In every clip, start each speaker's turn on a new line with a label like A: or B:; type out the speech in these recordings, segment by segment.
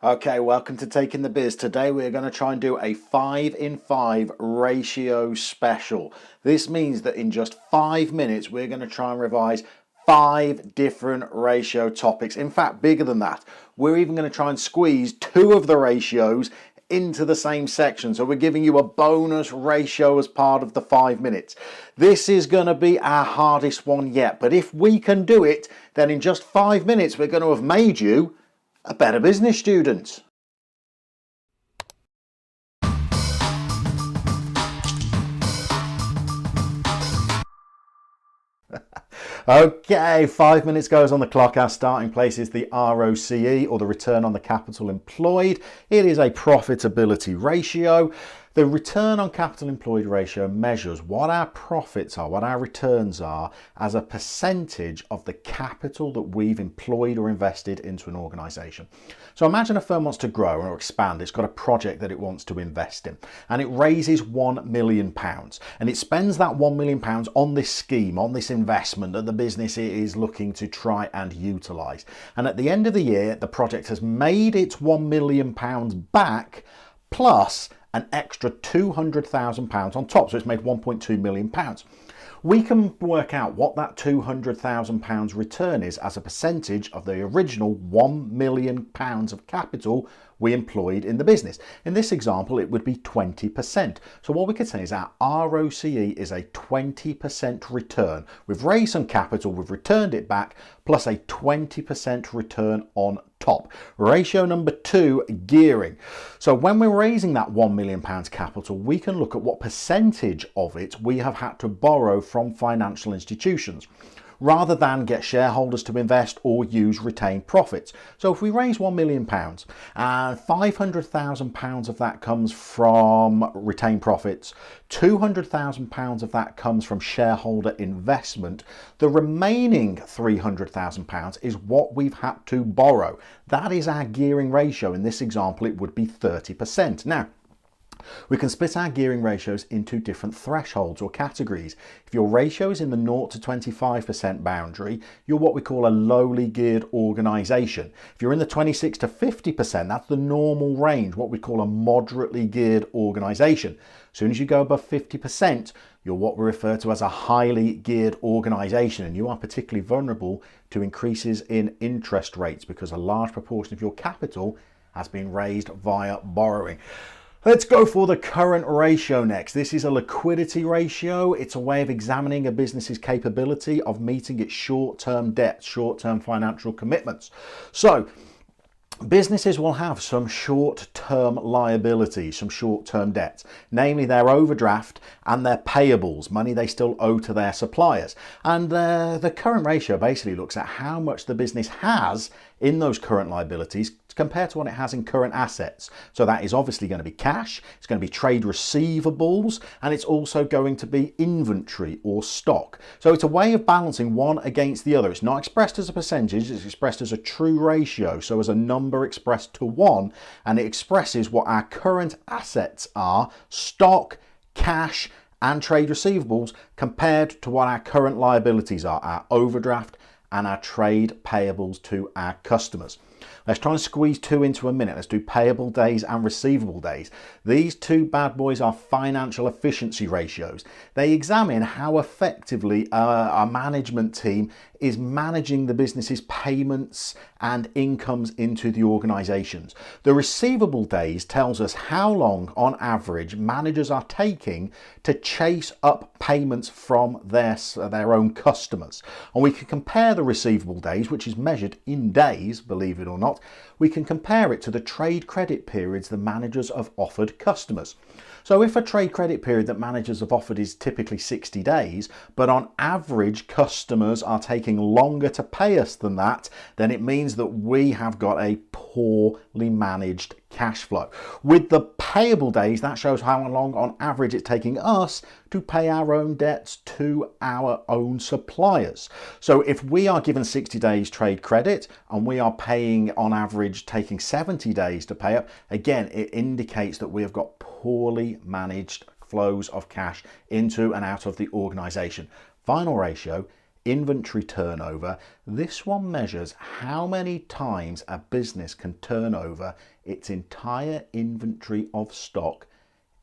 A: Okay, welcome to Taking the Biz. Today we're going to try and do a 5-in-5 ratio special. This means that in just 5 minutes we're going to try and revise 5 different ratio topics. In fact, bigger than that. We're even going to try and squeeze 2 of the ratios into the same section. So we're giving you a bonus ratio as part of the 5 minutes. This is going to be our hardest one yet, but if we can do it, then in just 5 minutes we're going to have made you a better business student. Okay, 5 minutes goes on the clock. Our starting place is the ROCE, or the return on the capital employed. It is a profitability ratio. The return on capital employed ratio measures what our profits are, what our returns are, as a percentage of the capital that we've employed or invested into an organisation. So imagine a firm wants to grow or expand. It's got a project that it wants to invest in, and it raises £1 million, and it spends that £1 million on this scheme, on this investment that the business is looking to try and utilise. And at the end of the year, the project has made its £1 million back, plus an extra £200,000 on top, so it's made £1.2 million. We can work out what that £200,000 return is as a percentage of the original £1 million of capital we employed in the business. In this example, it would be 20%. So what we could say is our ROCE is a 20% return. We've raised some capital, we've returned it back, plus a 20% return on top. Ratio number 2, gearing. So when we're raising that £1 million capital, we can look at what percentage of it we have had to borrow from financial institutions, rather than get shareholders to invest or use retained profits. So if we raise £1 million and £500,000 of that comes from retained profits, £200,000 of that comes from shareholder investment, the remaining £300,000 is what we've had to borrow. That is our gearing ratio. In this example, it would be 30%. Now, we can split our gearing ratios into different thresholds or categories. If your ratio is in the 0 to 25% boundary, you're what we call a lowly geared organisation. If you're in the 26 to 50%, that's the normal range, what we call a moderately geared organisation. As soon as you go above 50%, you're what we refer to as a highly geared organisation, and you are particularly vulnerable to increases in interest rates because a large proportion of your capital has been raised via borrowing. Let's go for the current ratio next. This is a liquidity ratio. It's a way of examining a business's capability of meeting its short-term debts, short-term financial commitments. So businesses will have some short-term liabilities, some short-term debts, namely their overdraft and their payables, money they still owe to their suppliers. And the current ratio basically looks at how much the business has in those current liabilities compared to what it has in current assets. So that is obviously going to be cash, it's going to be trade receivables, and it's also going to be inventory or stock. So it's a way of balancing one against the other. It's not expressed as a percentage, it's expressed as a true ratio, so as a number expressed to 1, and it expresses what our current assets are, stock, cash, and trade receivables, compared to what our current liabilities are, our overdraft and our trade payables to our customers. Let's try and squeeze 2 into a minute. Let's do payable days and receivable days. These 2 bad boys are financial efficiency ratios. They examine how effectively our management team is managing the business's payments and incomes into the organisations. The receivable days tells us how long on average managers are taking to chase up payments from their own customers. And we can compare the receivable days, which is measured in days, believe it or not, we can compare it to the trade credit periods the managers have offered customers. So if a trade credit period that managers have offered is typically 60 days, but on average customers are taking longer to pay us than that, then it means that we have got a poorly managed cash flow. With the payable days, that shows how long on average it's taking us to pay our own debts to our own suppliers. So if we are given 60 days trade credit and we are paying on average taking 70 days to pay up, again, it indicates that we have got poorly managed flows of cash into and out of the organisation. Final ratio inventory turnover. This one measures how many times a business can turn over its entire inventory of stock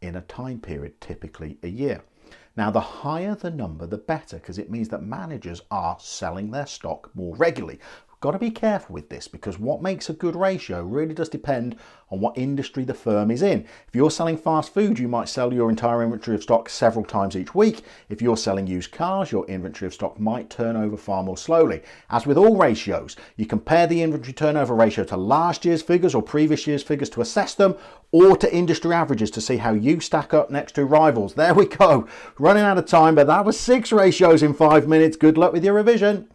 A: in a time period, typically a year. Now, the higher the number, the better, because it means that managers are selling their stock more regularly. Got to be careful with this, because what makes a good ratio really does depend on what industry the firm is in. If you're selling fast food, you might sell your entire inventory of stock several times each week. If you're selling used cars, your inventory of stock might turn over far more slowly. As with all ratios, you compare the inventory turnover ratio to last year's figures or previous year's figures to assess them, or to industry averages to see how you stack up next to rivals. There we go. Running out of time, but that was 6 ratios in 5 minutes. Good luck with your revision.